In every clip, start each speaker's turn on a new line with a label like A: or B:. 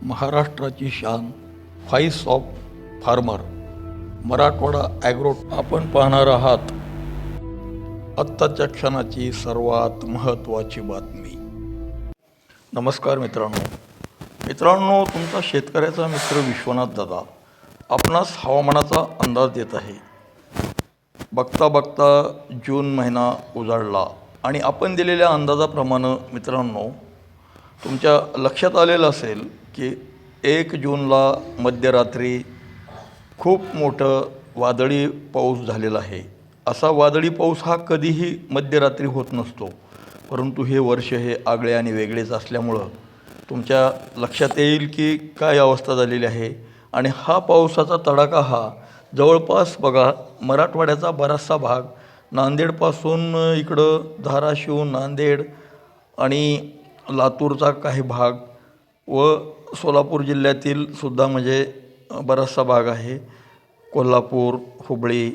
A: महाराष्ट्राची शान, voice of farmer, Marathwada agro. आपण पाहणार आहात आत्ताच्या क्षणाची सर्वात महत्त्वाची बातमी. नमस्कार मित्रांनो, तुमचा शेतकऱ्याचा मित्र विश्वनाथ दादा आपणास हवामानाचा अंदाज देत आहे. बघता बघता जून महिना उजाडला आणि आपण दिलेल्या अंदाजाप्रमाणे मित्रांनो तुमच्या लक्षात आलेलं असेल की 1 जूनला मध्यरात्री खूप मोठं वादळी पाऊस झालेला आहे. असा वादळी पाऊस हा कधीही मध्यरात्री होत नसतो, परंतु हे वर्ष हे आगळे आणि वेगळेच असल्यामुळं तुमच्या लक्षात येईल की काय अवस्था झालेली आहे. आणि हा पावसाचा तडाखा हा जवळपास बघा मराठवाड्याचा बराचसा भाग, नांदेडपासून इकडं धाराशिव, नांदेड आणि लातूरचा काही भाग व सोलापूर जिल्ह्यातील सुद्धा म्हणजे बराचसा भाग आहे, कोल्हापूर, हुबळी,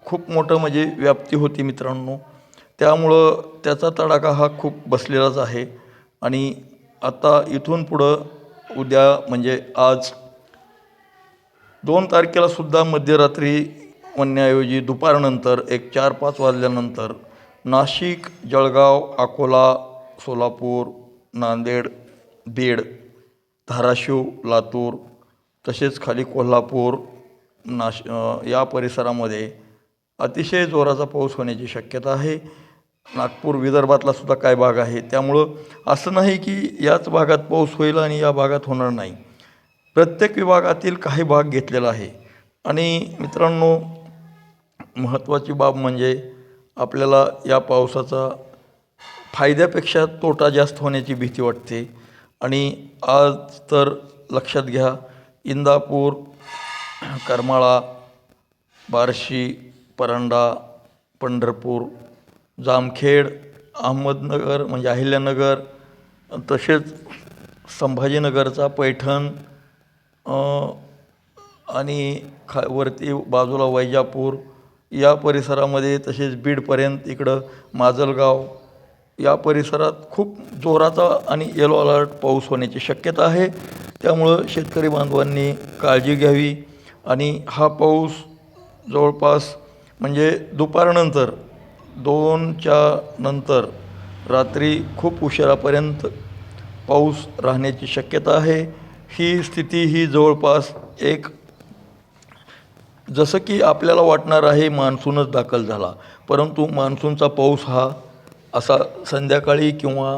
A: खूप मोठं म्हणजे व्याप्ती होती मित्रांनो. त्यामुळं त्याचा तडाखा हा खूप बसलेलाच आहे. आणि आता इथून पुढं उद्या म्हणजे आज 2 तारखेला सुद्धा मध्यरात्री म्हणण्याऐवजी दुपारनंतर एक 4-5 वाजल्यानंतर नाशिक, जळगाव, अकोला, सोलापूर, नांदेड, बीड, धाराशिव, लातूर तसेच खाली कोल्हापूर, या परिसरामध्ये अतिशय जोराचा पाऊस होण्याची शक्यता आहे. नागपूर, विदर्भातला सुद्धा काय भाग आहे. त्यामुळं असं नाही की याच भागात पाऊस होईल आणि या भागात होणार नाही. प्रत्येक विभागातील काही भाग घेतलेला आहे. आणि मित्रांनो महत्त्वाची बाब म्हणजे आपल्याला या पावसाचा फायद्यापेक्षा तोटा जास्त होण्याची भीती वाटते. आणि आज तर लक्षात घ्या, इंदापूर, करमाळा, बार्शी, परांडा, पंढरपूर, जामखेड, अहमदनगर म्हणजे अहिल्यानगर, तसेच संभाजीनगरचा पैठण आणि वरती बाजूला वैजापूर या परिसरामध्ये, तसेच बीडपर्यंत इकडं माजलगाव या परिसरात खूप जोराचा आणि येलो अलर्ट पाऊस होण्याची शक्यता आहे. त्यामुळं शेतकरी बांधवांनी काळजी घ्यावी. आणि हा पाऊस जवळपास म्हणजे दुपारनंतर 2च्या नंतर रात्री खूप उशिरापर्यंत पाऊस राहण्याची शक्यता आहे. ही स्थिती ही जवळपास एक जसं की आपल्याला वाटणार आहे मान्सूनच दाखल झाला, परंतु मान्सूनचा पाऊस हा असा संध्याकाळी किंवा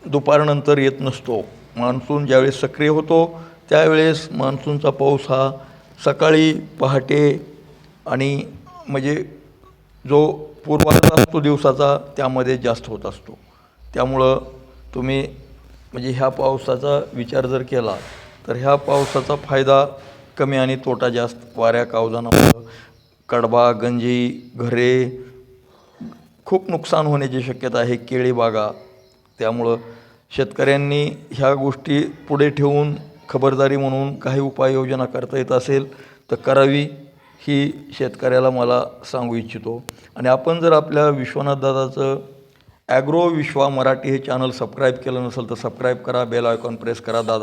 A: दुपारनंतर येत नसतो. मान्सून ज्यावेळेस सक्रिय होतो त्यावेळेस मान्सूनचा पाऊस हा सकाळी, पहाटे आणि म्हणजे जो पूर्वार्ध असतो दिवसाचा त्यामध्ये जास्त होत असतो. त्यामुळं तुम्ही म्हणजे ह्या पावसाचा विचार जर केला तर ह्या पावसाचा फायदा कमी आणि तोटा जास्त. वाऱ्या कावदानामुळं कडबा, गंजी, घरे खूप नुकसान होण्याची शक्यता आहे, केळी बागा. त्यामुळं शेतकऱ्यांनी ह्या गोष्टी पुढे ठेवून खबरदारी म्हणून काही उपाययोजना करता येत असेल तर करावी, ही शेतकऱ्याला मला सांगू इच्छितो. आणि आपण जर आपल्या विश्वनाथ दादाचं ॲग्रो विश्वा मराठी हे चॅनल सबस्क्राईब केलं नसेल तर सबस्क्राईब करा, बेल आयकॉन प्रेस करा. दादा